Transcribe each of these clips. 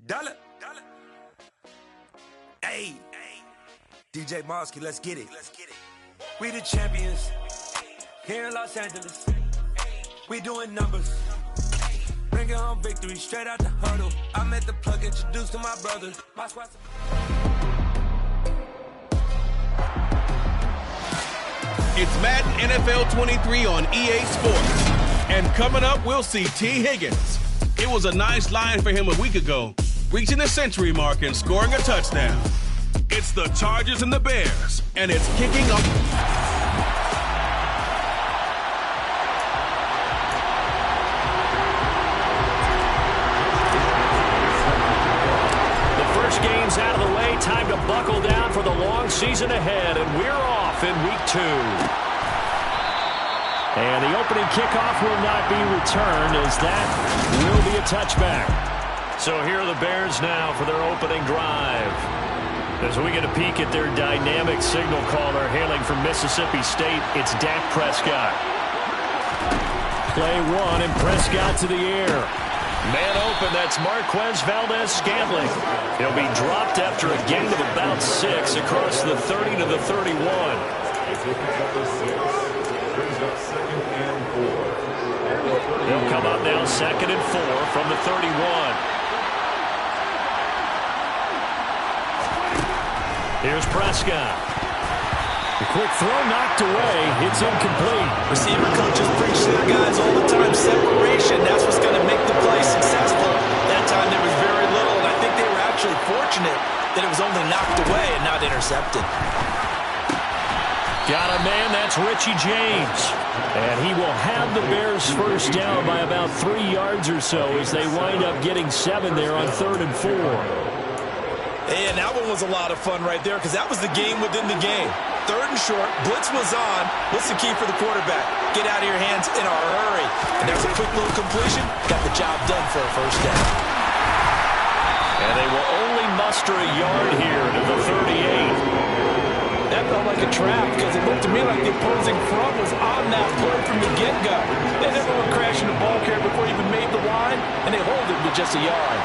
Dollar. Hey, DJ Mosky, let's get it. We the champions here in Los Angeles. We doing numbers. Bringing home victory straight out the huddle. I'm at the plug, introduced to my brothers. My squad's... It's Madden NFL 23 on EA Sports. And coming up, we'll see T. Higgins. It was a nice line for him a week ago, reaching the century mark and scoring a touchdown. It's the Chargers and the Bears, and it's kicking off. The first game's out of the way. Time to buckle down for the long season ahead, and we're off in week 2. And the opening kickoff will not be returned, as that will be a touchback. So here are the Bears now for their opening drive. As we get a peek at their dynamic signal caller hailing from Mississippi State, it's Dak Prescott. Play 1, and Prescott to the air. Man open, that's Marquez Valdez-Scantling. He'll be dropped after a gain of about 6 across the 30 to the 31. They'll come up now 2nd and 4 from the 31. Here's Prescott. The quick throw knocked away. It's incomplete. Receiver coaches preach to their guys all the time. Separation, that's what's going to make the play successful. That time there was very little, and I think they were actually fortunate that it was only knocked away and not intercepted. Got a man, that's Richie James. And he will have the Bears first down by about 3 yards or so as they wind up getting 7 there on 3rd and 4. And that one was a lot of fun right there because that was the game within the game. 3rd and short, blitz was on. What's the key for the quarterback? Get out of your hands in a hurry. And there's a quick little completion. Got the job done for a first down. And they will only muster a yard here to the 38. That felt like a trap because it looked to me like the opposing front was on that play from the get-go. They never went crashing the ball carrier before he even made the line, and they hold him to just a yard.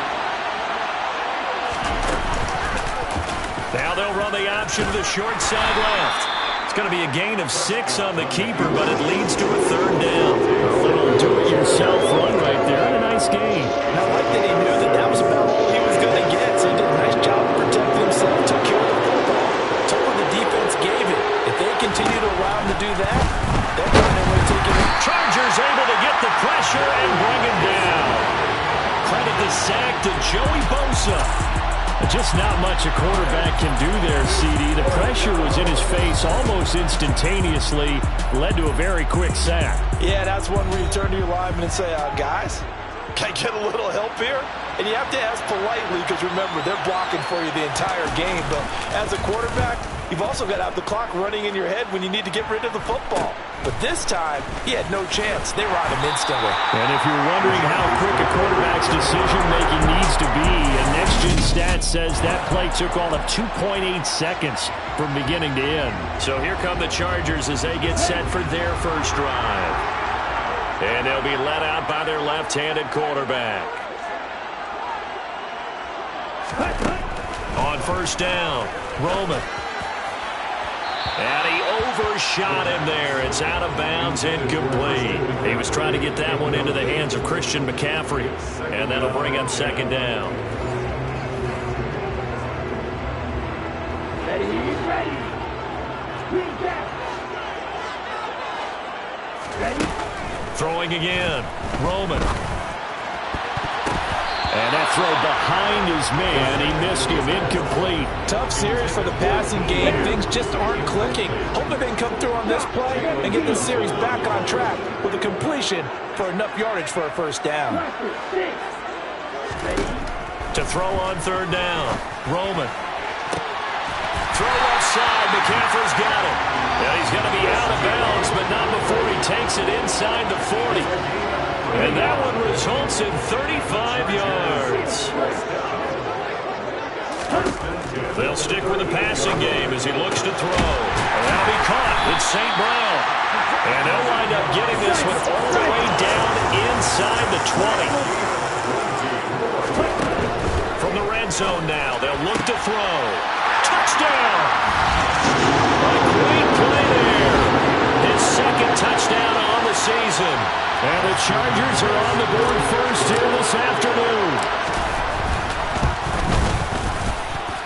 Now they'll run the option to the short side left. It's going to be a gain of 6 on the keeper, but it leads to a 3rd down. A little do-it-yourself run right there, and a nice gain. And I like that he knew that that was about all he was going to get, so he did a nice job of protecting himself, took care of the football, took what the defense gave it. If they continue to allow him to do that, they'll find their way taking it. Chargers able to get the pressure and bring him down. Credit the sack to Joey Bosa. Just not much a quarterback can do there, CD. The pressure was in his face almost instantaneously, led to a very quick sack. Yeah, that's one where you turn to your lineman and say, guys, can I get a little help here? And you have to ask politely because, remember, they're blocking for you the entire game. But as a quarterback, you've also got to have the clock running in your head when you need to get rid of the football. But this time, he had no chance. They were on him instantly. And if you're wondering how quick a quarterback's decision-making needs to be, a next-gen stat says that play took all of 2.8 seconds from beginning to end. So here come the Chargers as they get set for their first drive. And they'll be led out by their left-handed quarterback. On first down, Roman. And he overshot him there. It's out of bounds, incomplete. He was trying to get that one into the hands of Christian McCaffrey, and that'll bring up 2nd down. Ready. Throwing again, Roman. And that throw behind his man. He missed him, incomplete. Tough series for the passing game. Things just aren't clicking. Hoping they can come through on this play and get this series back on track with a completion for enough yardage for a first down. To throw on 3rd down, Roman. Throw left side, McCaffrey's got it. Yeah, he's going to be out of bounds, but not before he takes it inside the 40. And that one results in 35 yards. They'll stick with the passing game as he looks to throw. And that'll be caught. It's St. Brown. And they'll wind up getting this one all the way down inside the 20. From from the red zone now. They'll look to throw. Touchdown! A great play there. His second touchdown on the season. And the Chargers are on the board first here this afternoon.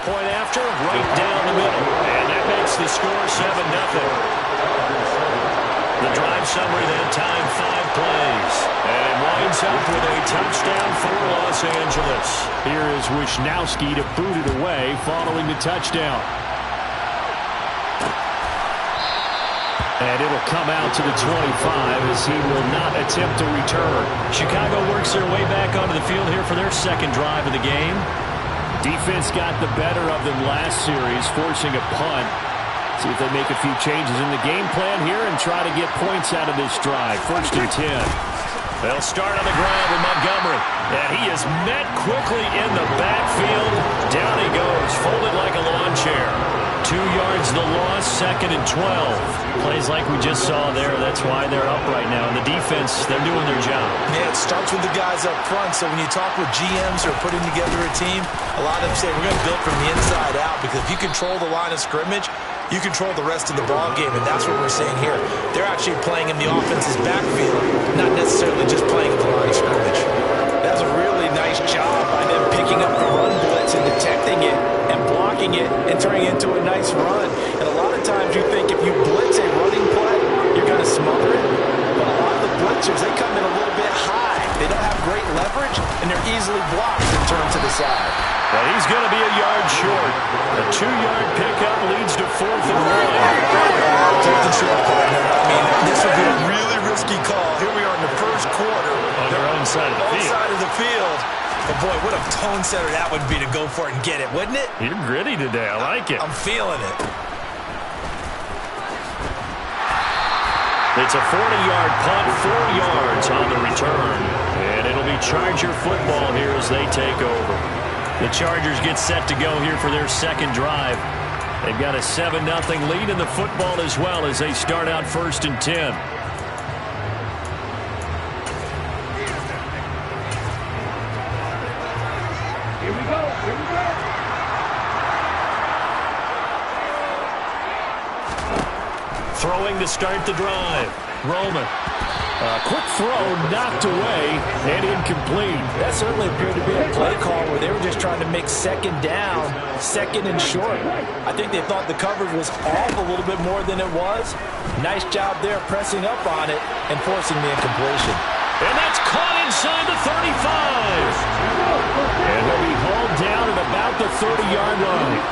Point after, right down the middle. And that makes the score 7-0. The drive summary that time, 5 plays. And it winds up with a touchdown for Los Angeles. Here is Wisnowski to boot it away following the touchdown. And it'll come out to the 25 as he will not attempt to return. Chicago works their way back onto the field here for their second drive of the game. Defense got the better of them last series, forcing a punt. See if they make a few changes in the game plan here and try to get points out of this drive. 1st and 10. They'll start on the ground with Montgomery. And he is met quickly in the backfield. Down he goes, folded like a lawn chair. 2 yards the loss, 2nd and 12. Plays like we just saw there. That's why they're up right now. And the defense, they're doing their job. Yeah, it starts with the guys up front. So when you talk with GMs who are putting together a team, a lot of them say we're going to build from the inside out. Because if you control the line of scrimmage, you control the rest of the ball game, and that's what we're seeing here. They're actually playing in the offense's backfield, not necessarily just playing at the line of scrimmage. That's a really nice job by them picking up the run blitz and detecting it and blocking it and turning it into a nice run. And a lot of times you think if you blitz a running play, you're going to smother it. But a lot of the blitzers, they come in a little bit high. They don't have great leverage, and they're easily blocked and turned to the side. But he's going to be a yard short. A 2-yard pickup leads to 4th and 1. Take the short, partner. I mean, this would be a really risky call. Here we are in the first quarter. On their own side of the field. Side of the field. But, boy, what a tone setter that would be to go for it and get it, wouldn't it? You're gritty today. I like it. I'm feeling it. It's a 40-yard punt, 4 yards on the return. And it'll be Charger football here as they take over. The Chargers get set to go here for their second drive. They've got a 7-0 lead in the football as well as they start out 1st and 10. Here we go. Throwing to start the drive. Roman. A quick throw knocked away and incomplete. That certainly appeared to be a play call where they were just trying to make second down, 2nd and short. I think they thought the coverage was off a little bit more than it was. Nice job there pressing up on it and forcing the incompletion. And that's caught inside the 35. And he'll be hauled down at about the 30-yard line.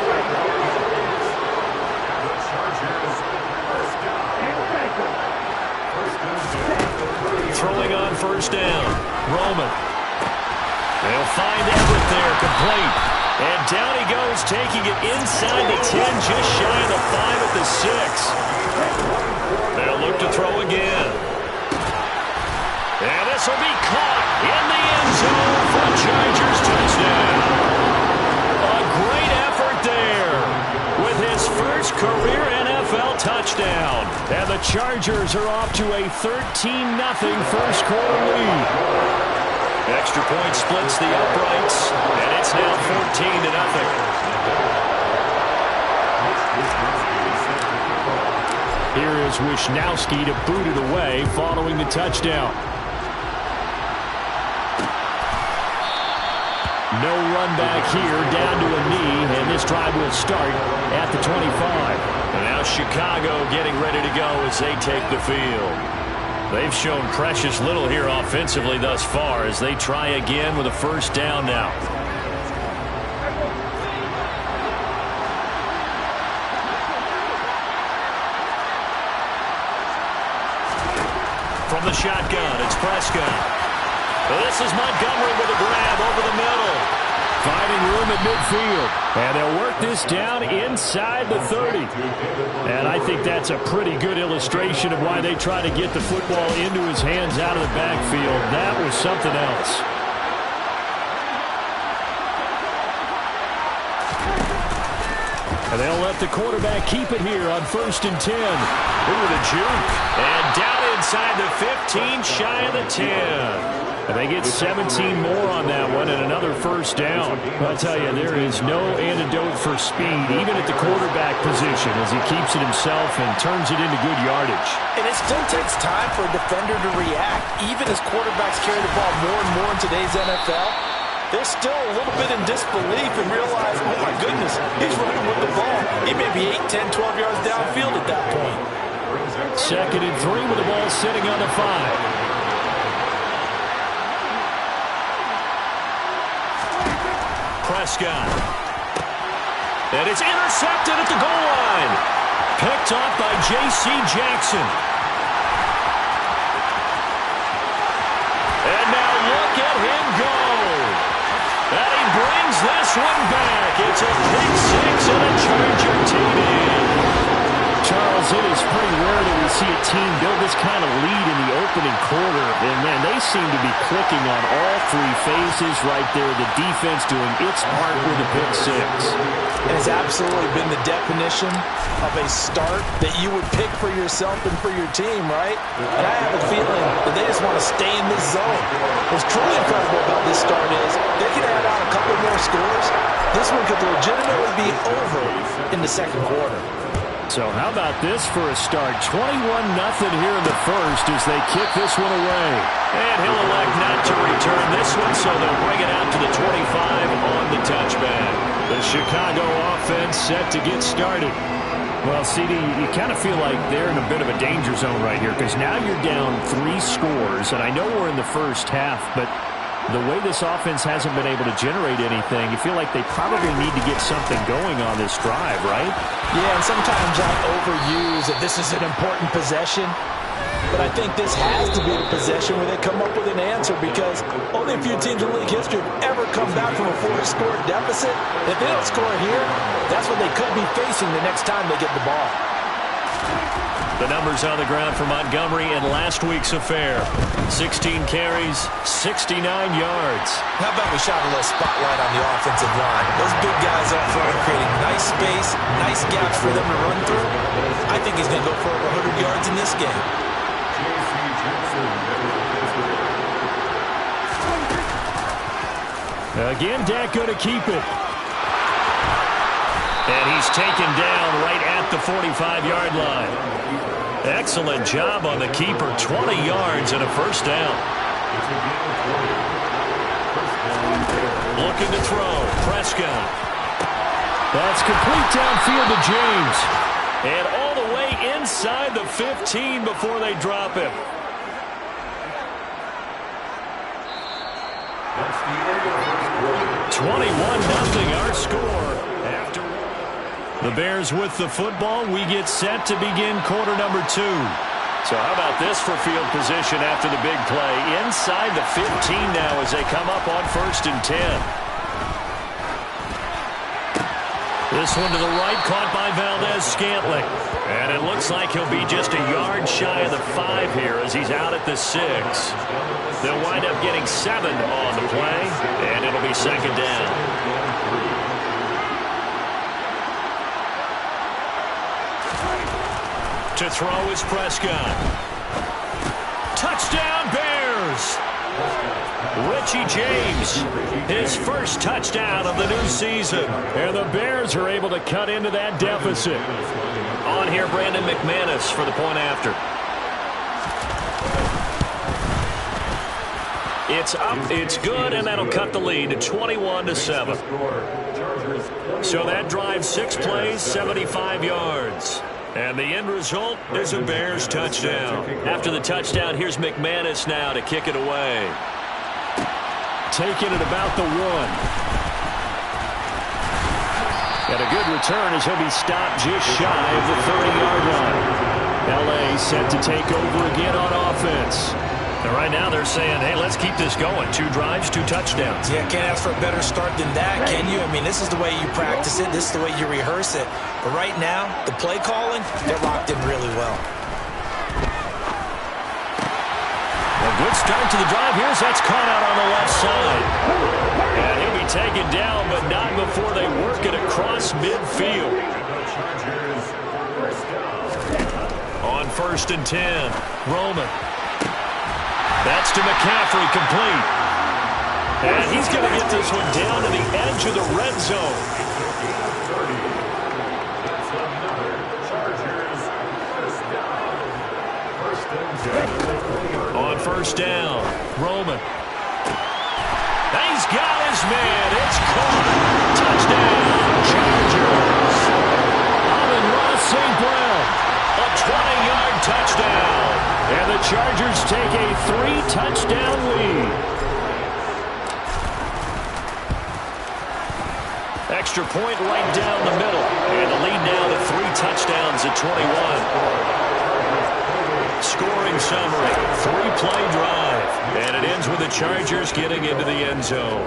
Throwing on 1st down. Roman. They'll find Everett there, complete. And down he goes, taking it inside the 10, just shy of the 5 at the 6. They'll look to throw again. And this will be caught in the end zone for a Chargers touchdown. A great effort there with his first career NFL touchdown. And the Chargers are off to a 13-0 first quarter lead. Extra point splits the uprights, and it's now 14-0. Here is Wisnowski to boot it away following the touchdown. No run back here, down to a knee, and this drive will start at the 25. And now Chicago getting ready to go as they take the field. They've shown precious little here offensively thus far as they try again with a 1st down now. From the shotgun, it's Prescott. This is Montgomery with a grab over the middle. Finding room at midfield. And they'll work this down inside the 30. And I think that's a pretty good illustration of why they try to get the football into his hands out of the backfield. That was something else. And they'll let the quarterback keep it here on 1st and 10. Ooh, the juke. And down inside the 15, shy of the 10. And they get 17 more on that one and another first down. I'll tell you, there is no antidote for speed, even at the quarterback position, as he keeps it himself and turns it into good yardage. And it still takes time for a defender to react. Even as quarterbacks carry the ball more and more in today's NFL, they're still a little bit in disbelief and realize, oh my goodness, he's running with the ball. He may be 8, 10, 12 yards downfield at that point. 2nd and 3 with the ball sitting on the 5. Prescott. And it's intercepted at the goal line. Picked off by J.C. Jackson. And now look at him go. And he brings this one back. It's a pick 6 and a Charger TD. Charles, it is pretty rare that we see a team build this kind of lead in the opening quarter. And, man, they seem to be clicking on all 3 phases right there. The defense doing its part with the pick 6. It has absolutely been the definition of a start that you would pick for yourself and for your team, right? And I have a feeling that they just want to stay in this zone. What's truly incredible about this start is they can add on a couple more scores. This one could legitimately be over in the second quarter. So how about this for a start? 21-0 here in the first as they kick this one away. And he'll elect not to return this one, so they'll bring it out to the 25 on the touchback. The Chicago offense set to get started. Well, CD, you kind of feel like they're in a bit of a danger zone right here because now you're down 3 scores, and I know we're in the first half, but the way this offense hasn't been able to generate anything, you feel like they probably need to get something going on this drive, right? Yeah, and sometimes I overuse that this is an important possession. But I think this has to be the possession where they come up with an answer because only a few teams in league history have ever come back from a 4-score deficit. If they don't score here, that's what they could be facing the next time they get the ball. The numbers on the ground for Montgomery in last week's affair. 16 carries, 69 yards. How about we shine a little spotlight on the offensive line? Those big guys up front are creating nice space, nice gaps for them to run through. I think he's going to go for over 100 yards in this game. Again, Dak going to keep it. And he's taken down right at the 45-yard line. Excellent job on the keeper. 20 yards and a first down. Looking to throw. Prescott. That's complete downfield to James. And all the way inside the 15 before they drop him. 21-0 our score. After the Bears with the football, we get set to begin quarter number 2. So how about this for field position after the big play? Inside the 15 now as they come up on 1st and 10. This one to the right, caught by Valdez-Scantling. And it looks like he'll be just a yard shy of the 5 here as he's out at the 6. They'll wind up getting 7 on the play, and it'll be second down. To throw is Prescott. Touchdown, Bears! Richie James, his first touchdown of the new season. And the Bears are able to cut into that deficit. On here, Brandon McManus for the point after. It's up, it's good, and that'll cut the lead to 21-7. So that drives 6 plays, 75 yards. And the end result is a Bears touchdown. After the touchdown, here's McManus now to kick it away. Taking it about the 1. And a good return as he'll be stopped just shy of the 30-yard line. L.A. set to take over again on offense. And right now they're saying, hey, let's keep this going. 2 drives, 2 touchdowns. Yeah, can't ask for a better start than that, can you? I mean, this is the way you practice it. This is the way you rehearse it. But right now, the play calling, they're locked in really well. And good start to the drive. That's caught out on the left side. And he'll be taken down, but not before they work it across midfield. On 1st and 10, Roman. That's to McCaffrey, complete. And he's going to get this one down to the edge of the red zone. On 1st down, Roman. He's got his man. It's caught. Touchdown, Chargers. Amon-Ra St. Brown, a 20-yard touchdown. And the Chargers take a 3-touchdown lead. Extra point right down the middle. And the lead now to 3 touchdowns at 21. Scoring summary, 3-play drive. And it ends with the Chargers getting into the end zone.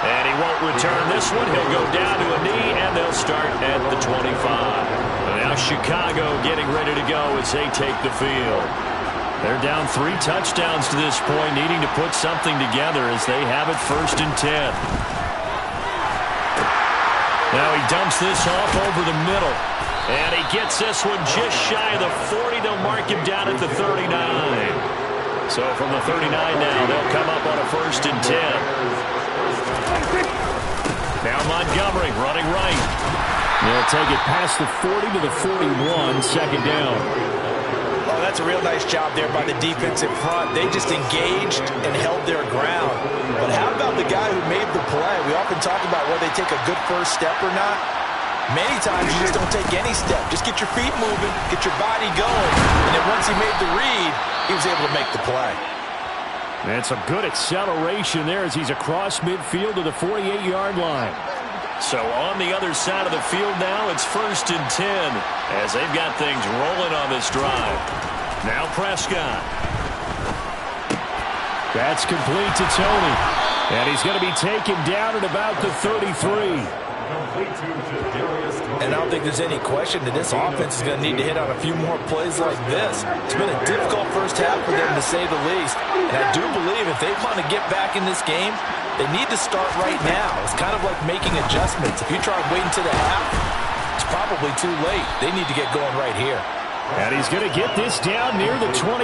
And he won't return this one. He'll go down to a knee, and they'll start at the 25. Now Chicago getting ready to go as they take the field. They're down 3 touchdowns to this point, needing to put something together as they have it 1st and 10. Now he dumps this off over the middle. And he gets this one just shy of the 40. They'll mark him down at the 39. So from the 39 now, they'll come up on a 1st and 10. Now Montgomery running right. They'll take it past the 40 to the 41, 2nd down. Oh, that's a real nice job there by the defense in front. They just engaged and held their ground. But how about the guy who made the play? We often talk about whether they take a good first step or not. Many times you just don't take any step. Just get your feet moving, get your body going. And then once he made the read, he was able to make the play. And some good acceleration there as he's across midfield to the 48-yard line. So on the other side of the field now, it's 1st and 10 as they've got things rolling on this drive. Now Prescott. That's complete to Tony. And he's going to be taken down at about the 33. And I don't think there's any question that this offense is going to need to hit on a few more plays like this. It's been a difficult first half for them, to say the least. And I do believe if they want to get back in this game, they need to start right now. It's kind of like making adjustments. If you try waiting to the half, it's probably too late. They need to get going right here. And he's going to get this down near the 25.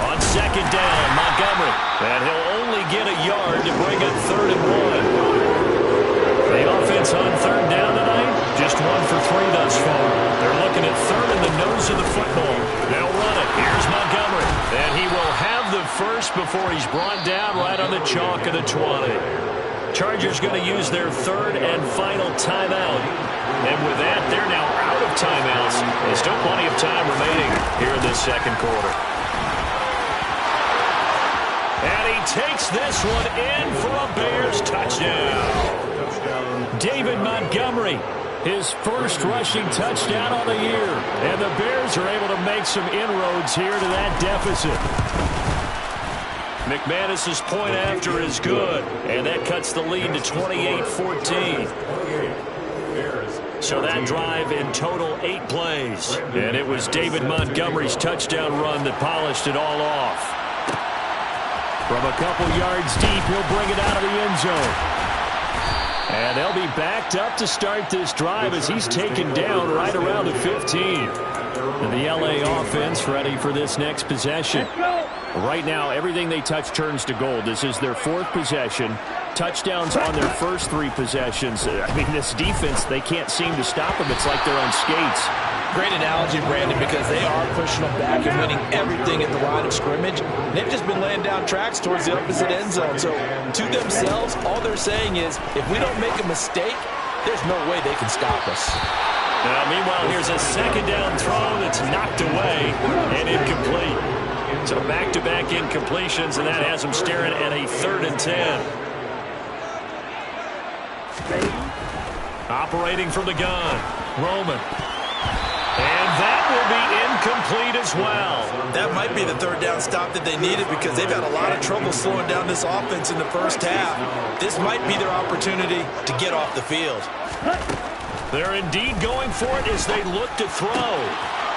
On 2nd down, Montgomery. And he'll only get a yard to bring it 3rd and 1. The offense on 3rd down tonight, just 1 for 3 thus far. They're looking at 3rd in the nose of the football. They'll run it. Here's Montgomery. And he will have the first before he's brought down right on the chalk of the 20. Chargers going to use their 3rd and final timeout. And with that, they're now out of timeouts. There's still plenty of time remaining here in this 2nd quarter. And he takes this one in for a Bears touchdown. David Montgomery, his first rushing touchdown on the year. And the Bears are able to make some inroads here to that deficit. McManus's point after is good. And that cuts the lead to 28-14. So that drive in total 8 plays. And it was David Montgomery's touchdown run that polished it all off. From a couple yards deep, he'll bring it out of the end zone. And they'll be backed up to start this drive as he's taken down right around the 15. And the LA offense ready for this next possession. Right now, everything they touch turns to gold. This is their 4th possession. Touchdowns on their first 3 possessions. I mean, this defense, they can't seem to stop them. It's like they're on skates. Great analogy, Brandon, because they are pushing them back and winning everything at the line of scrimmage. They've just been laying down tracks towards the opposite end zone. So to themselves, all they're saying is, if we don't make a mistake, there's no way they can stop us. Now, meanwhile, here's a 2nd down throw that's knocked away and incomplete. So back-to-back incompletions, and that has them staring at a 3rd and 10. Operating from the gun, Roman. And that will be incomplete as well. That might be the third down stop that they needed because they've had a lot of trouble slowing down this offense in the first half. This might be their opportunity to get off the field. They're indeed going for it as they look to throw.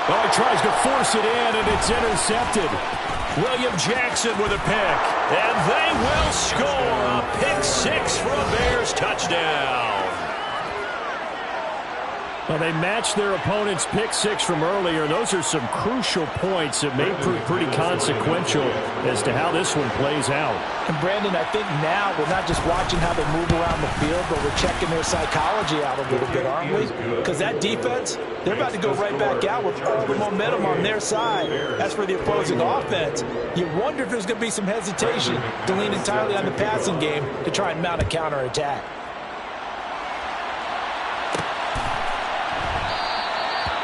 Oh, he tries to force it in, and it's intercepted. William Jackson with a pick, and they will score a pick six for a Bears touchdown. Well, they matched their opponent's pick six from earlier. Those are some crucial points that may prove pretty consequential as to how this one plays out. And, Brandon, I think now we're not just watching how they move around the field, but we're checking their psychology out a little bit, aren't we? Because that defense, they're about to go right back out with all the momentum on their side. As for the opposing offense, you wonder if there's going to be some hesitation to lean entirely on the passing game to try and mount a counterattack.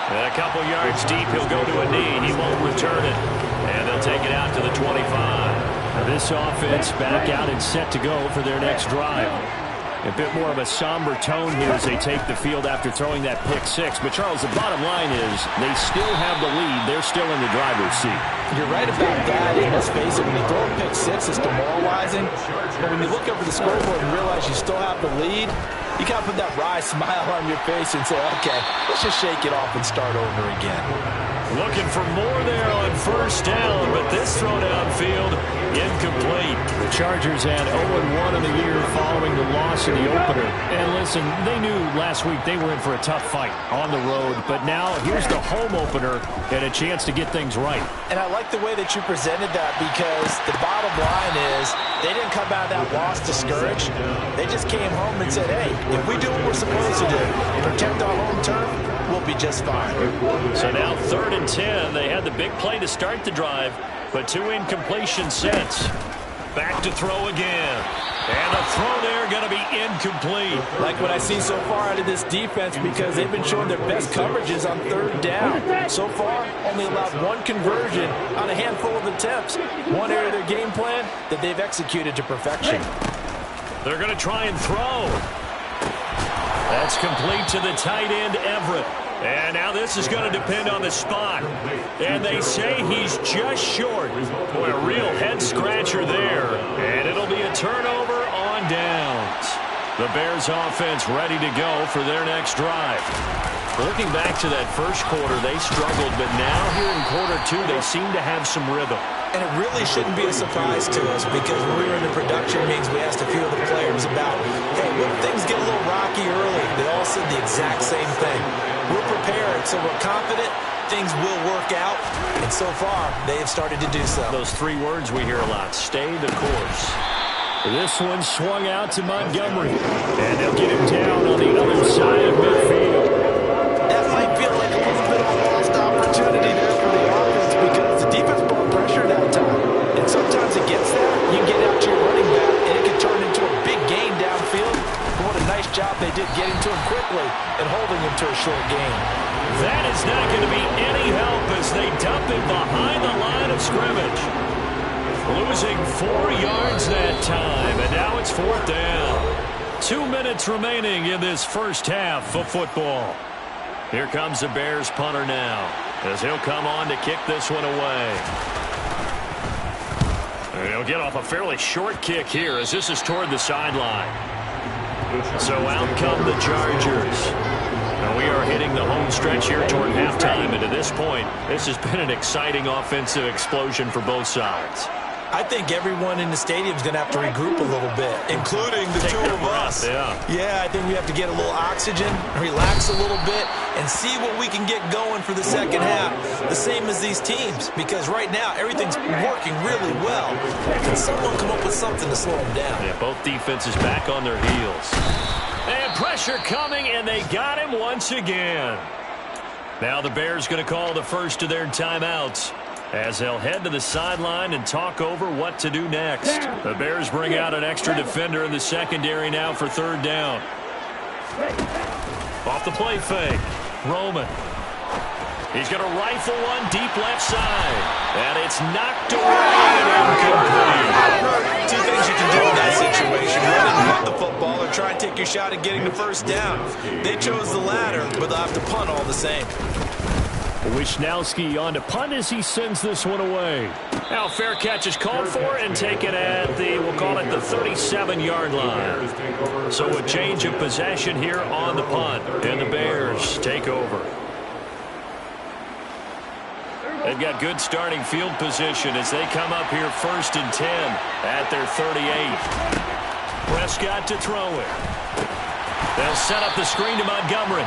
And a couple yards deep, he'll go to a knee. He won't return it. And they'll take it out to the 25. Now this offense back out and set to go for their next drive. A bit more of a somber tone here as they take the field after throwing that pick six. But, Charles, the bottom line is they still have the lead. They're still in the driver's seat. You're right about that. And let's face it, when you throw a pick six, it's demoralizing. But when you look over the scoreboard and realize you still have the lead, you got to put that wry smile on your face and say, okay, let's just shake it off and start over again. Looking for more there on first down, but this throw downfield, incomplete. The Chargers had 0-1 in the year following the loss in the opener. And listen, they knew last week they were in for a tough fight on the road, but now here's the home opener and a chance to get things right. And I like the way that you presented that because the bottom line is they didn't come out of that loss discouraged. They just came home and said, hey, if we do what we're supposed to do, protect our home turf, we'll be just fine. So now 3rd and 10. They had the big play to start the drive, but 2 incompletion sets. Back to throw again. And the throw there going to be incomplete. Like what I see so far out of this defense because they've been showing their best coverages on 3rd down. So far, only allowed 1 conversion on a handful of attempts. One area of their game plan that they've executed to perfection. They're going to try and throw. That's complete to the tight end, Everett. And now this is going to depend on the spot. And they say he's just short. Boy, a real head-scratcher there. And it'll be a turnover on downs. The Bears offense ready to go for their next drive. Looking back to that first quarter, they struggled, but now here in quarter 2, they seem to have some rhythm. And it really shouldn't be a surprise to us because when we were in the production meetings, we asked a few of the players about, hey, when things get a little rocky early, they all said the exact same thing. We're prepared, so we're confident things will work out. And so far, they have started to do so. Those 3 words we hear a lot, stay the course. This one swung out to Montgomery. And they'll get him down on the other side of midfield. That might feel like a little bit of a lost opportunity there for the offense because the defense brought pressure that time. And sometimes it gets there, you get out to your running back, and it can turn into a big gain downfield. But what a nice job they did getting to him quickly and holding him to a short gain. That is not going to be any help as they dump him behind the line of scrimmage. Losing 4 yards that time, and now it's 4th down. 2 minutes remaining in this first half of football. Here comes the Bears punter now, as he'll come on to kick this one away. And he'll get off a fairly short kick here as this is toward the sideline. So out come the Chargers. And we are hitting the home stretch here toward halftime, and to this point, this has been an exciting offensive explosion for both sides. I think everyone in the stadium is going to have to regroup a little bit, including the 2 of us. Yeah, I think we have to get a little oxygen, relax a little bit, and see what we can get going for the second half. The same as these teams, because right now everything's working really well. Can someone come up with something to slow them down? Yeah, both defenses back on their heels. And pressure coming, and they got him once again. Now the Bears going to call the first of their timeouts, as they'll head to the sideline and talk over what to do next. The Bears bring out an extra defender in the secondary now for 3rd down. Off the play fake, Roman. He's going to rifle one deep left side. And it's knocked away and incomplete. 2 things you can do in that situation. Run and punt the football or try and take your shot at getting the first down. They chose the latter, but they'll have to punt all the same. Wisnowski on to punt as he sends this one away. Now fair catch is called for and taken at the, we'll call it the 37-yard line. So a change of possession here on the punt, and the Bears take over. They've got good starting field position as they come up here 1st and 10 at their 38. Prescott to throw it. They'll set up the screen to Montgomery.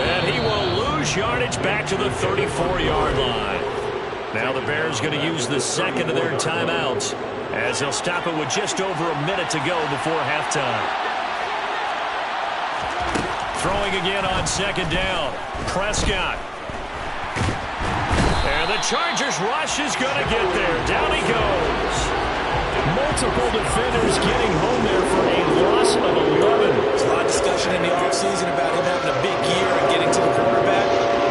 And he will lose yardage back to the 34-yard line. Now the Bears going to use the second of their timeouts as they'll stop it with just over a minute to go before halftime. Throwing again on 2nd down. Prescott. And the Chargers rush is going to get there. Down he goes. Multiple defenders getting home there for a loss of 11. There's a lot of discussion in the offseason about him having a big year and getting to the quarterback.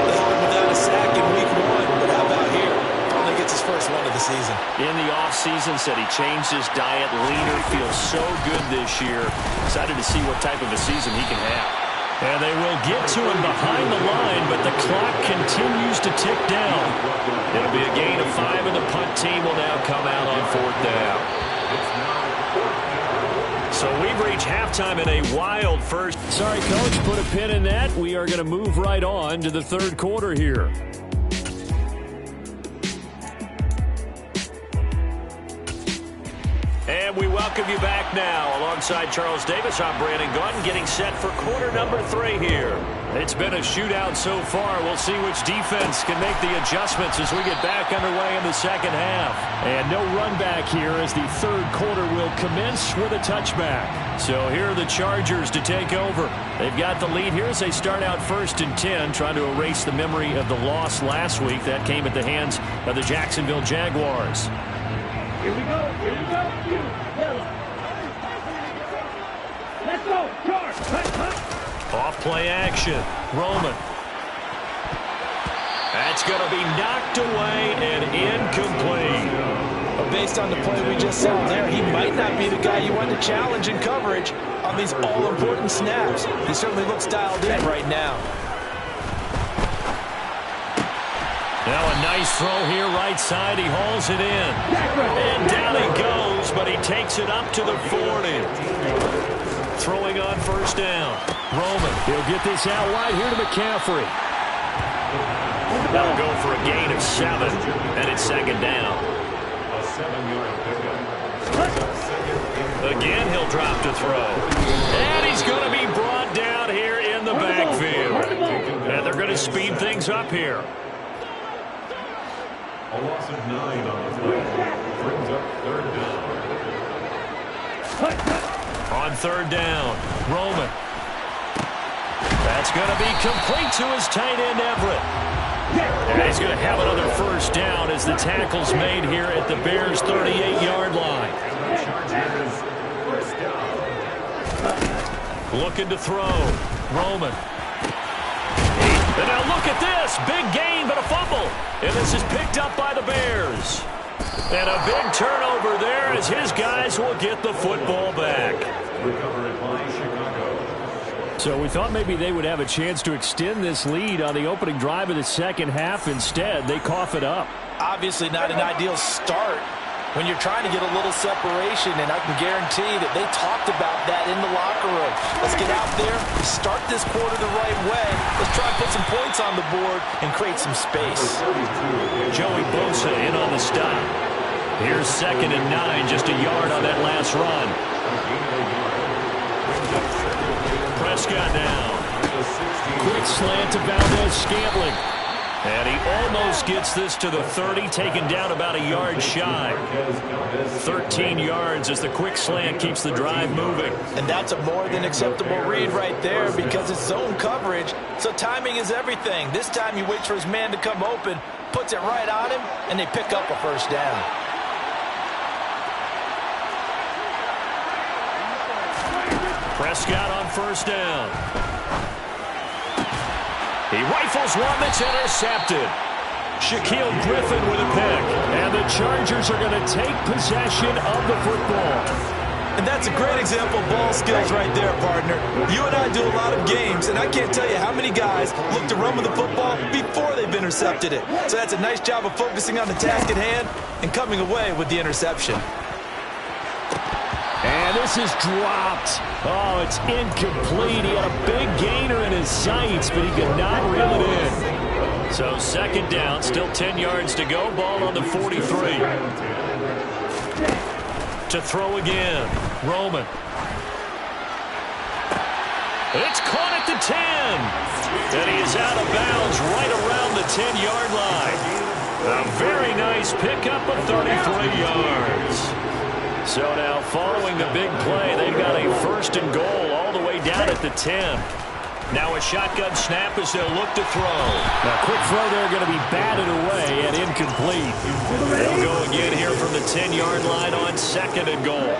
They held him without a sack in week 1, but how about here? Only gets his first one of the season. In the offseason, said he changed his diet, leaner, feels so good this year. Excited to see what type of a season he can have. And they will get to him behind the line, but the clock continues to tick down. It'll be a gain of 5, and the punt team will now come out on 4th down. So we've reached halftime in a wild first. Sorry, Coach, put a pin in that. We are going to move right on to the 3rd quarter here. And we welcome you back now. Alongside Charles Davis, I'm Brandon Gaudin, getting set for quarter number 3 here. It's been a shootout so far. We'll see which defense can make the adjustments as we get back underway in the 2nd half. And no run back here as the 3rd quarter will commence with a touchback. So here are the Chargers to take over. They've got the lead here as they start out 1st and 10, trying to erase the memory of the loss last week. That came at the hands of the Jacksonville Jaguars. Here we go. Here we go. Let's go. Charge. Off play action. Roman. That's going to be knocked away and incomplete. But based on the play we just saw there, he might not be the guy you want to challenge in coverage on these all-important snaps. He certainly looks dialed in right now. Now a nice throw here right side. He hauls it in. And down he goes, but he takes it up to the 40. Throwing on 1st down. Roman. He'll get this out wide here to McCaffrey. That'll go for a gain of 7. And it's 2nd down. A 7-yard pickup. Again, he'll drop to throw. And he's going to be brought down here in the backfield. And they're going to speed things up here. A loss of 9 on the play. Brings up 3rd down. On 3rd down, Roman. That's going to be complete to his tight end, Everett. And he's going to have another 1st down as the tackle's made here at the Bears' 38-yard line. Looking to throw. Roman. And now look at this. Big gain, but a fumble. And this is picked up by the Bears. And a big turnover there as his guys will get the football back. Recovered by Chicago. So we thought maybe they would have a chance to extend this lead on the opening drive of the 2nd half. Instead, they cough it up. Obviously not an ideal start when you're trying to get a little separation, and I can guarantee that they talked about that in the locker room. Let's get out there, start this quarter the right way. Let's try and put some points on the board and create some space. Joey Bosa in on the stop. Here's 2nd and 9, just a yard on that last run. Prescott now. Quick slant to Valdez-Scantling. And he almost gets this to the 30, taken down about a yard shy. 13 yards as the quick slant keeps the drive moving. And that's a more than acceptable read right there because it's zone coverage, so timing is everything. This time he waits for his man to come open, puts it right on him, and they pick up a 1st down. Prescott on 1st down. He rifles one that's intercepted. Shaquille Griffin with a pick. And the Chargers are going to take possession of the football. And that's a great example of ball skills right there, partner. You and I do a lot of games, and I can't tell you how many guys look to run with the football before they've intercepted it. So that's a nice job of focusing on the task at hand and coming away with the interception. And this is dropped. Oh, it's incomplete. He had a big gainer in his sights, but he could not reel it in. So second down, still 10 yards to go. Ball on the 43. To throw again, Roman. It's caught at the 10. And he is out of bounds right around the 10-yard line. A very nice pickup of 33 yards. So now following the big play, they've got a first and goal all the way down at the 10. Now a shotgun snap as they'll look to throw. Now quick throw there going to be batted away and incomplete. They'll go again here from the 10-yard line on second and goal.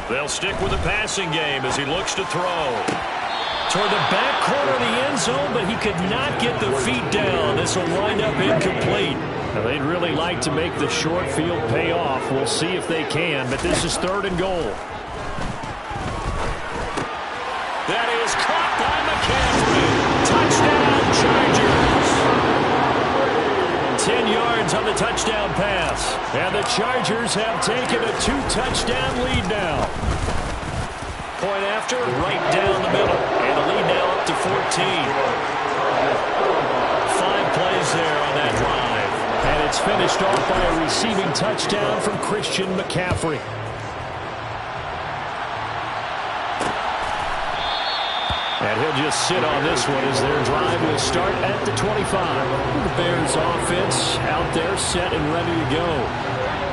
They'll stick with the passing game as he looks to throw. Toward the back corner of the end zone, but he could not get the feet down. This will wind up incomplete. Now, they'd really like to make the short field pay off. We'll see if they can, but this is third and goal. That is caught by McCaffrey. Touchdown, Chargers. 10 yards on the touchdown pass. And the Chargers have taken a 2-touchdown lead now. Point after, right down the middle. And the lead now up to 14. 5 plays there on that drive. And it's finished off by a receiving touchdown from Christian McCaffrey. And he'll just sit on this one as their drive will start at the 25. The Bears offense out there set and ready to go.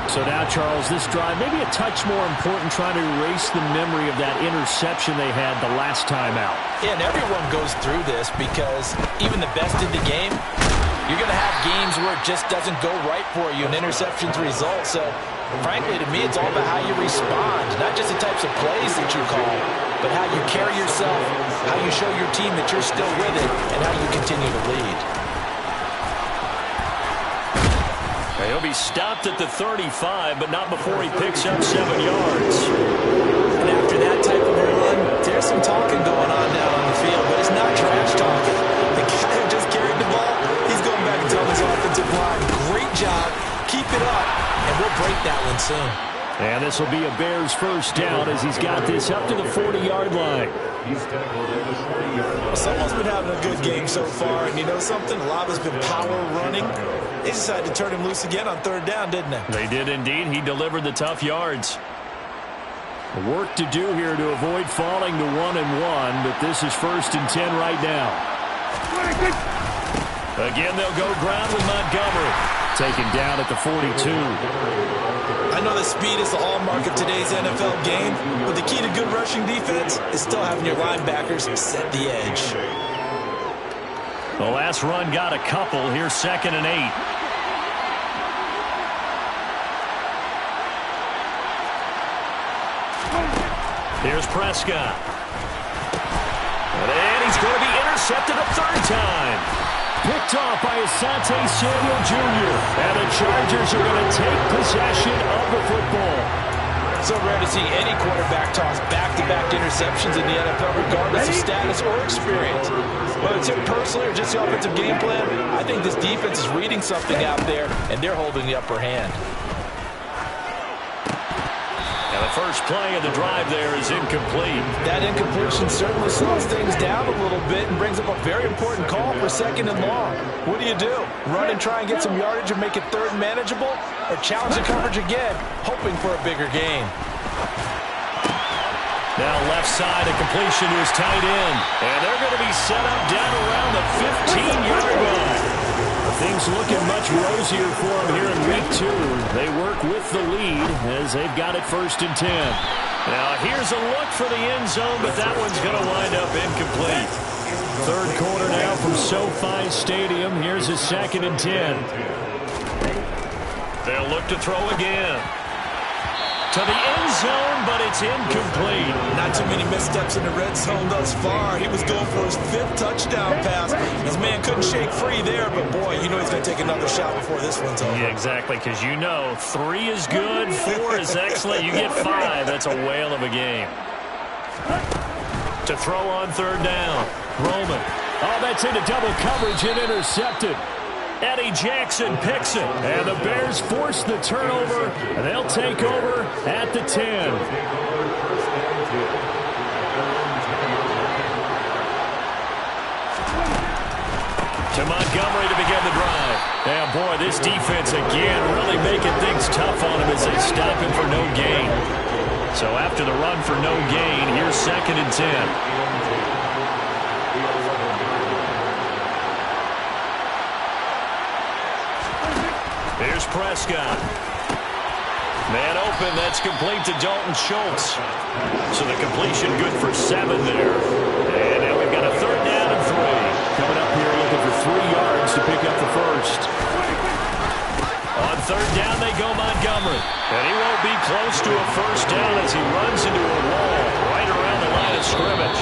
So now, Charles, this drive maybe a touch more important, trying to erase the memory of that interception they had the last time out. Yeah, and everyone goes through this because even the best in the game, you're going to have games where it just doesn't go right for you and interceptions result. So, frankly, to me, it's all about how you respond, not just the types of plays that you call, but how you carry yourself, how you show your team that you're still with it, and how you continue to lead. He'll be stopped at the 35, but not before he picks up 7 yards. And after that type of a run, there's some talking going on down on the field, but it's not trash talking. The guy who just carried the ball, he's going back and telling his offensive line, great job, keep it up, and we'll break that one soon. And this will be a Bears first down as he's got this up to the 40-yard line. Someone's been having a good game so far, and you know something? A lot of it's been power running. They decided to turn him loose again on third down, didn't they? They did indeed. He delivered the tough yards. Work to do here to avoid falling to 1-1, but this is 1st and 10 right now. Again, they'll go ground with Montgomery. Taken down at the 42. I know that speed is the hallmark of today's NFL game, but the key to good rushing defense is still having your linebackers set the edge. The last run got a couple. Here's 2nd and 8. Here's Prescott. And he's going to be intercepted a third time. Picked off by Asante Samuel Jr. And the Chargers are going to take possession of the football. So rare to see any quarterback toss back-to-back interceptions in the NFL, regardless of status or experience. Whether it's him personally or just the offensive game plan, I think this defense is reading something out there, and they're holding the upper hand. And the first play of the drive there is incomplete. That incompletion certainly slows things down a little bit and brings up a very important call for 2nd and long. What do? Run and try and get some yardage and make it third and manageable? Or challenge the coverage again, hoping for a bigger gain? Now left side, a completion to his tight end. And they're going to be set up down around the 15-yard line. Things looking much rosier for them here in week 2. They work with the lead as they've got it 1st and 10. Now here's a look for the end zone, but that one's going to wind up incomplete. Third quarter now from SoFi Stadium. Here's his 2nd and 10. They'll look to throw again. to the end zone, but it's incomplete. Not too many missteps in the red zone thus far. He was going for his 5th touchdown pass. His man couldn't shake free there, but boy, you know he's going to take another shot before this one's over. Yeah, exactly, because you know 3 is good, 4 is excellent. You get 5. That's a whale of a game. To throw on 3rd down. Roman. Oh, that's into double coverage and intercepted. Eddie Jackson picks it, and the Bears force the turnover, and they'll take over at the 10. To Montgomery to begin the drive. And boy, this defense again really making things tough on him as they stop him for no gain. So after the run for no gain, here's 2nd and 10. Here's Prescott. Man open, that's complete to Dalton Schultz. So the completion good for 7 there. And now we've got a 3rd down and 3. Coming up here looking for 3 yards to pick up the first. On 3rd down they go Montgomery. And he won't be close to a first down as he runs into a wall right around the line of scrimmage.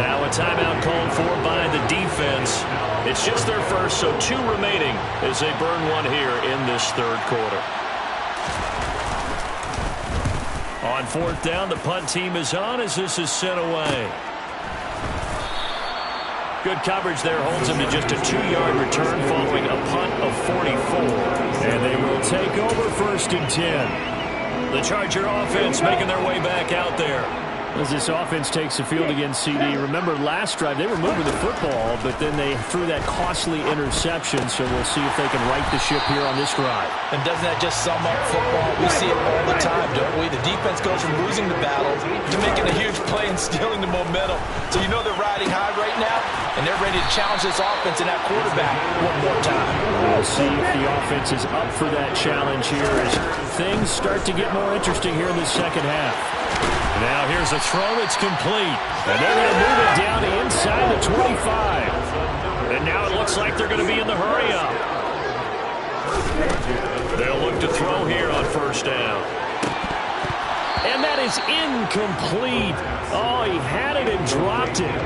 Now a timeout called for by the defense. It's just their first, so 2 remaining as they burn 1 here in this 3rd quarter. On 4th down, the punt team is on as this is sent away. Good coverage there holds him to just a 2-yard return following a punt of 44. And they will take over 1st and 10. The Charger offense making their way back out there. As this offense takes the field against CD, remember last drive they were moving the football, but then they threw that costly interception, so we'll see if they can right the ship here on this drive. And doesn't that just sum up football? We see it all the time, don't we? The defense goes from losing the battle to making a huge play and stealing the momentum. So you know they're riding high right now, and they're ready to challenge this offense and that quarterback one more time. We'll see if the offense is up for that challenge here as things start to get more interesting here in the 2nd half. Now here's a throw that's complete. And they're going to move it down inside the 25. And now it looks like they're going to be in the hurry-up. They'll look to throw here on 1st down. And that is incomplete. Oh, he had it and dropped it.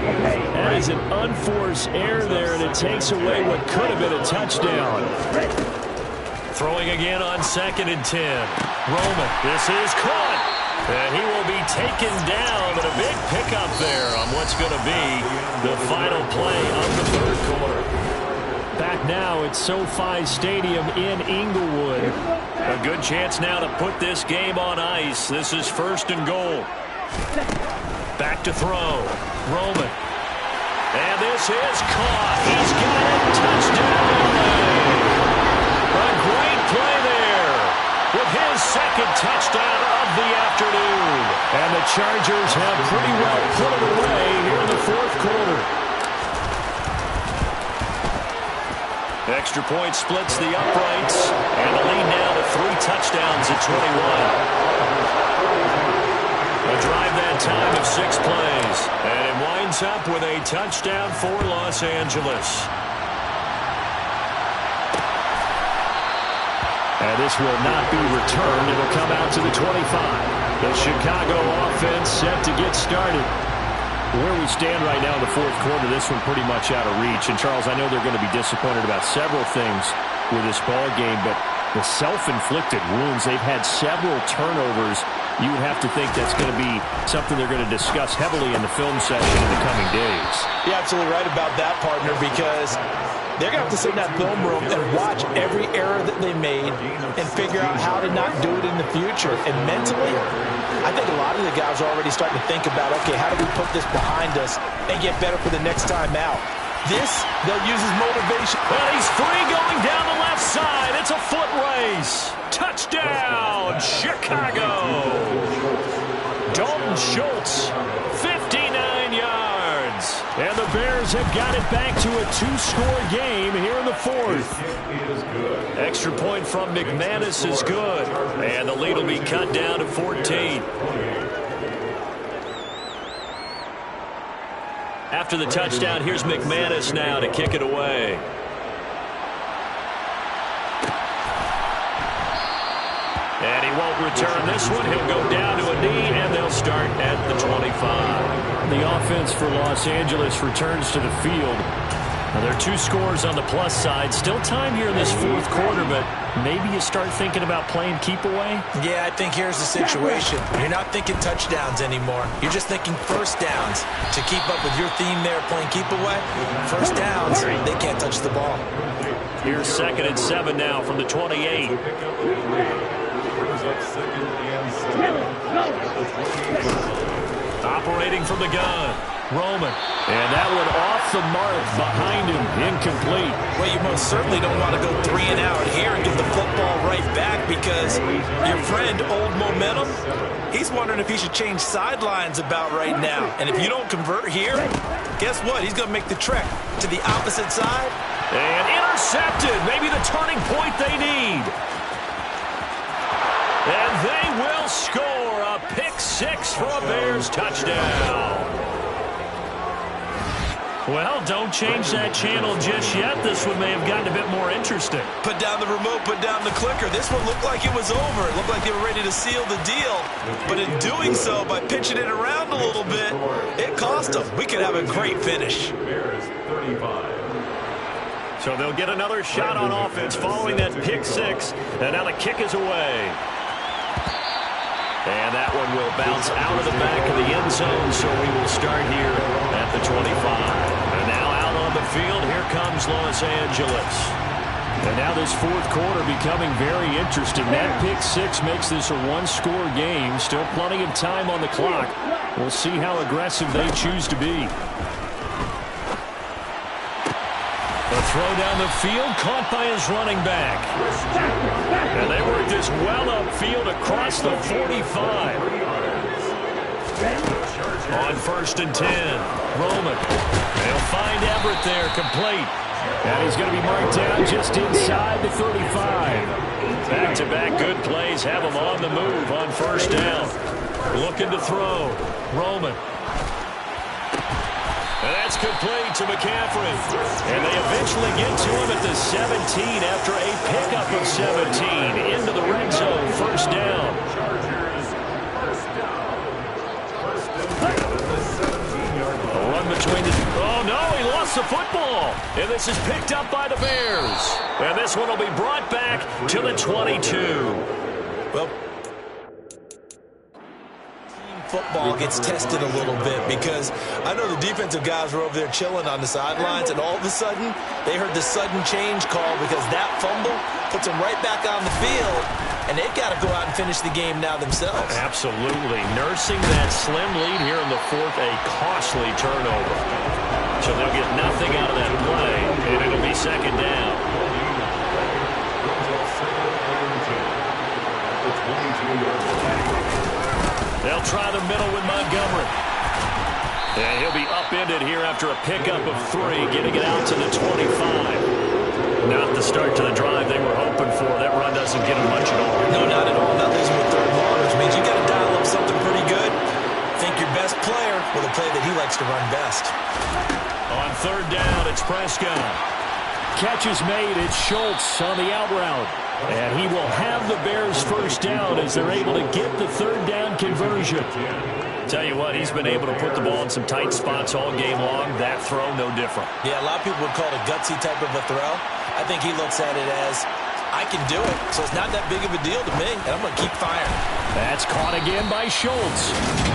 That is an unforced error there, and it takes away what could have been a touchdown. Throwing again on 2nd and 10. Roman, this is caught. And he will be taken down, but a big pickup there on what's going to be the final play of the 3rd quarter. Back now at SoFi Stadium in Inglewood. A good chance now to put this game on ice. This is 1st and goal. Back to throw. Roman. And this is caught. He's got it. Touchdown. A great play there with his 2nd touchdown of the afternoon. And the Chargers have pretty well put it away here in the 4th quarter. Extra point splits the uprights, and the lead now to 3 touchdowns at 21. A drive that time of 6 plays, and it winds up with a touchdown for Los Angeles. And this will not be returned. It'll come out to the 25. The Chicago offense set to get started. Where we stand right now in the 4th quarter, this one pretty much out of reach. And, Charles, I know they're going to be disappointed about several things with this ball game, but the self-inflicted wounds, they've had several turnovers. You would have to think that's going to be something they're going to discuss heavily in the film session in the coming days. You're absolutely right about that, partner, because they're going to have to sit in that film room and watch every error that they made and figure out how to not do it in the future. And mentally, I think a lot of the guys are already starting to think about, okay, how do we put this behind us and get better for the next time out? This, they'll use as motivation. Well, he's free going down the left side. It's a foot race. Touchdown, Chicago. Dalton Schultz, 59 yards. And the Bears have got it back to a 2-score game here in the 4th. Extra point from McManus is good. And the lead will be cut down to 14. After the touchdown, here's McManus now to kick it away. And he won't return this one. He'll go down to a knee, and they'll start at the 25. The offense for Los Angeles returns to the field. Now, there are 2 scores on the plus side. Still time here in this fourth quarter, but maybe you start thinking about playing keep away? Yeah, I think here's the situation. You're not thinking touchdowns anymore. You're just thinking first downs. To keep up with your theme there, playing keep away, first downs, they can't touch the ball. Here's 2nd and 7 now from the 28. Operating from the gun. Roman. And that one off the mark behind him. Incomplete. Well, you most certainly don't want to go 3 and out here and give the football right back because your friend, Old Momentum, he's wondering if he should change sidelines about right now. And if you don't convert here, guess what? He's going to make the trek to the opposite side. And intercepted. Maybe the turning point they need. And they will score a pick 6 for a Bears touchdown. Well, don't change that channel just yet. This one may have gotten a bit more interesting. Put down the remote, put down the clicker. This one looked like it was over. It looked like they were ready to seal the deal. But in doing so, by pitching it around a little bit, it cost them. We could have a great finish. So they'll get another shot on offense following that pick 6. And now the kick is away. And that one will bounce out of the back of the end zone, so we will start here at the 25. And now out on the field, here comes Los Angeles. And now this fourth quarter becoming very interesting. That pick 6 makes this a 1-score game. Still plenty of time on the clock. We'll see how aggressive they choose to be. The throw down the field, caught by his running back. And they work this well upfield across the 45. On 1st and 10, Roman. They'll find Everett there, complete. And he's going to be marked down just inside the 35. Back-to-back good plays have him on the move on 1st down. Looking to throw. Roman. And that's complete to McCaffrey. And they eventually get to him at the 17 after a pickup of 17 into the red zone. 1st down. A run between the... Oh, no, he lost the football. And this is picked up by the Bears. And this one will be brought back to the 22. Well, football gets tested a little bit because I know the defensive guys were over there chilling on the sidelines, and all of a sudden they heard the sudden change call because that fumble puts them right back on the field, and they've got to go out and finish the game now themselves. Absolutely. Nursing that slim lead here in the 4th, a costly turnover. So they'll get nothing out of that play, and it'll be 2nd down. They'll try the middle with Montgomery. And he'll be upended here after a pickup of 3, getting it out to the 25. Not the start to the drive they were hoping for. That run doesn't get them much at all. No, not at all. Not losing with 3rd long, which means you got to dial up something pretty good. Think your best player with a play that he likes to run best. On 3rd down, it's Prescott. Catch is made. It's Schultz on the out route. And he will have the Bears 1st down as they're able to get the 3rd down conversion. Tell you what, he's been able to put the ball in some tight spots all game long. That throw, no different. Yeah, a lot of people would call it a gutsy type of a throw. I think he looks at it as, I can do it, so it's not that big of a deal to me, and I'm going to keep firing. That's caught again by Schultz.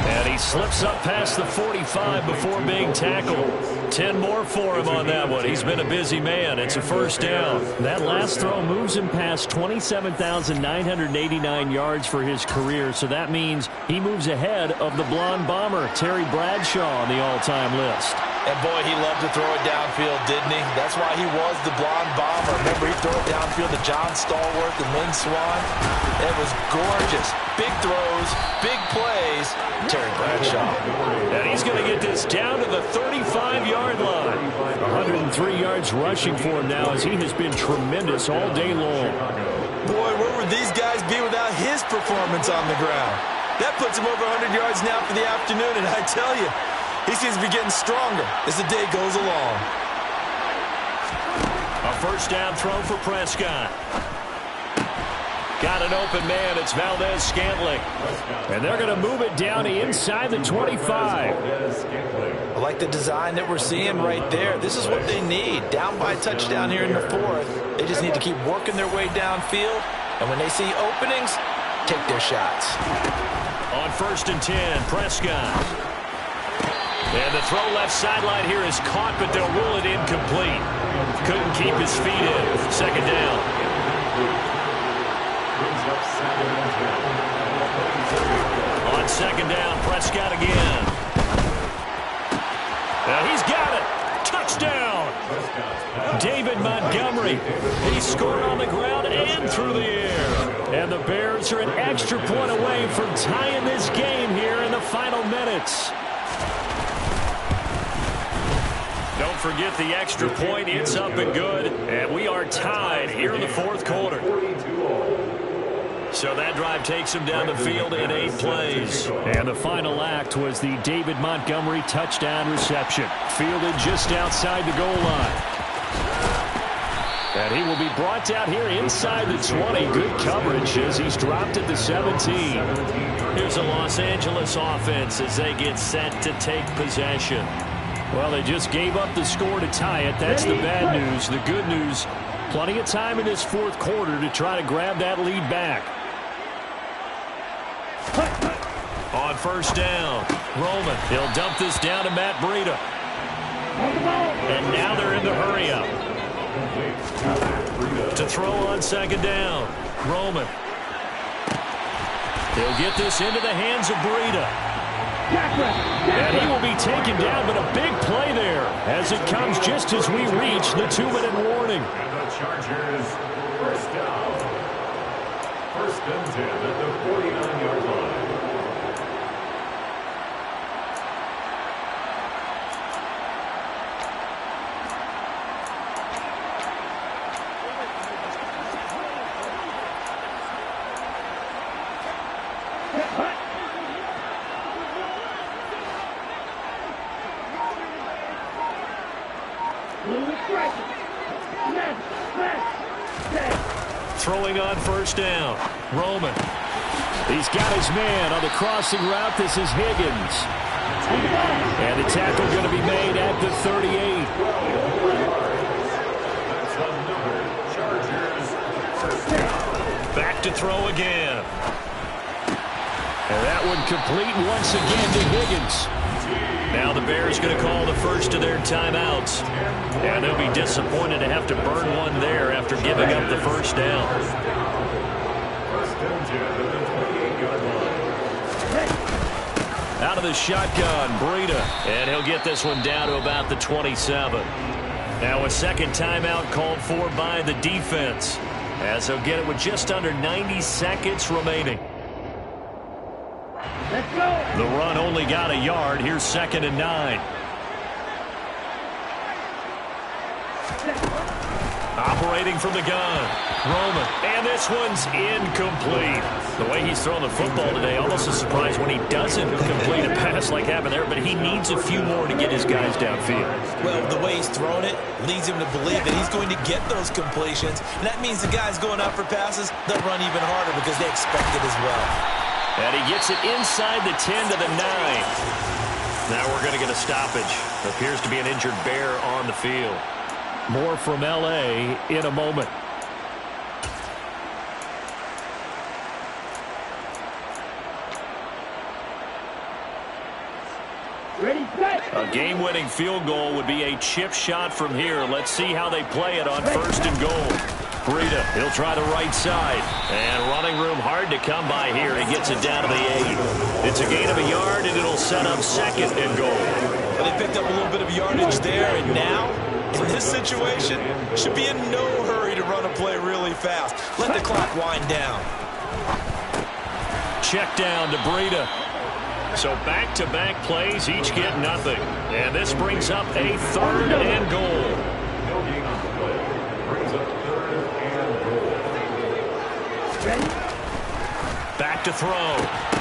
And he slips up past the 45 before being tackled. 10 more for him on that one. He's been a busy man. It's a 1st down. That last throw moves him past 27,989 yards for his career, so that means he moves ahead of the blonde bomber, Terry Bradshaw, on the all-time list. And, boy, he loved to throw it downfield, didn't he? That's why he was the blonde bomber. Remember, he threw it downfield to John Stallworth and Lynn Swann. It was gorgeous. Big throws, big plays. Terry Bradshaw. And he's going to get this down to the 35-yard line. 103 yards rushing for him now as he has been tremendous all day long. Boy, where would these guys be without his performance on the ground? That puts him over 100 yards now for the afternoon, and I tell you, he seems to be getting stronger as the day goes along. A 1st down throw for Prescott. Got an open man. It's Valdez-Scantling. And they're going to move it down to inside the 25. I like the design that we're seeing right there. This is what they need. Down by a touchdown here in the fourth. They just need to keep working their way downfield. And when they see openings, take their shots. On 1st and 10, Prescott. And the throw left sideline here is caught, but they'll rule it incomplete. Couldn't keep his feet in. 2nd down. On 2nd down, Prescott again. Now he's got it. Touchdown. David Montgomery. He scored on the ground and through the air. And the Bears are an extra point away from tying this game here in the final minutes. Don't forget the extra point. It's up and good. And we are tied here in the 4th quarter. So that drive takes him down the field in 8 plays. And the final act was the David Montgomery touchdown reception. Fielded just outside the goal line. And he will be brought down here inside the 20. Good coverage as he's dropped at the 17. Here's a Los Angeles offense as they get set to take possession. Well, they just gave up the score to tie it. That's the bad news. The good news, plenty of time in this 4th quarter to try to grab that lead back. On 1st down, Roman. He'll dump this down to Matt Breida. And now they're in the hurry-up. To throw on 2nd down, Roman. He'll get this into the hands of Breida. And he will be taken down, but a big play there as it comes just as we reach the 2-minute warning. And the Chargers, 1st down. 1st and 10 at the 49-yard line. Throwing on 1st down, Roman. He's got his man on the crossing route. This is Higgins. And the tackle going to be made at the 38. Back to throw again. And that one complete once again to Higgins. Now the Bears going to call the first of their timeouts. And they'll be disappointed to have to burn one there after giving up the 1st down. Out of the shotgun, Breida. And he'll get this one down to about the 27. Now a 2nd timeout called for by the defense, as they'll get it with just under 90 seconds remaining. Let's go. The run only got a yard. Here's 2nd and 9. Operating from the gun, Roman. And this one's incomplete. The way he's throwing the football today, almost a surprise when he doesn't complete a pass like happened there, but he needs a few more to get his guys downfield. Well, the way he's thrown it leads him to believe that he's going to get those completions. And that means the guys going out for passes, they'll run even harder because they expect it as well. And he gets it inside the 10 to the 9. Now we're going to get a stoppage. Appears to be an injured Bear on the field. More from L.A. in a moment. Ready, set. A game-winning field goal would be a chip shot from here. Let's see how they play it on 1st and goal. Breida, he'll try the right side. And running room hard to come by here. He gets it down to the 8. It's a gain of a yard, and it'll set up 2nd and goal. Well, they picked up a little bit of yardage there, and now, in this situation, should be in no hurry to run a play really fast. Let the clock wind down. Check down to Breida. So back-to-back plays, each get nothing. And this brings up a 3rd and goal. Back to throw.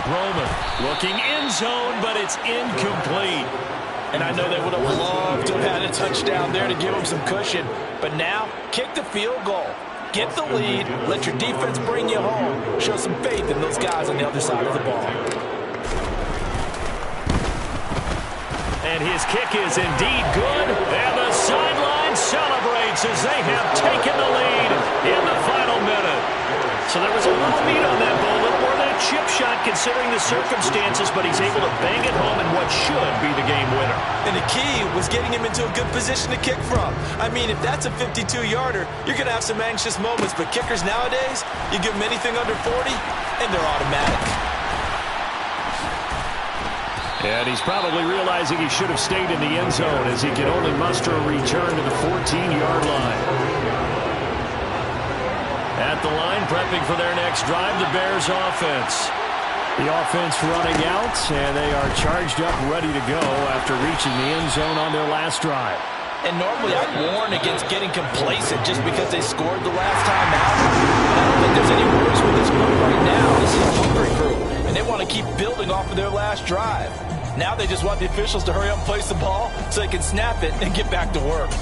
Roman looking end zone, but it's incomplete. And I know they would have loved to have had a touchdown there to give them some cushion. But now, kick the field goal. Get the lead, let your defense bring you home. Show some faith in those guys on the other side of the ball. And his kick is indeed good. And the sideline celebrates as they have taken the lead in the final minute. So there was a little meat on that ball, a little more than a chip shot considering the circumstances, but he's able to bang it home in what should be the game winner. And the key was getting him into a good position to kick from. I mean, if that's a 52-yarder, you're going to have some anxious moments, but kickers nowadays, you give them anything under 40, and they're automatic. And he's probably realizing he should have stayed in the end zone as he can only muster a return to the 14-yard line. At the line, prepping for their next drive, the Bears offense. The offense running out, and they are charged up, ready to go after reaching the end zone on their last drive. And normally I'd warn against getting complacent just because they scored the last time out. But I don't think there's any worries with this group right now. This is a hungry group, and they want to keep building off of their last drive. Now they just want the officials to hurry up and place the ball so they can snap it and get back to work.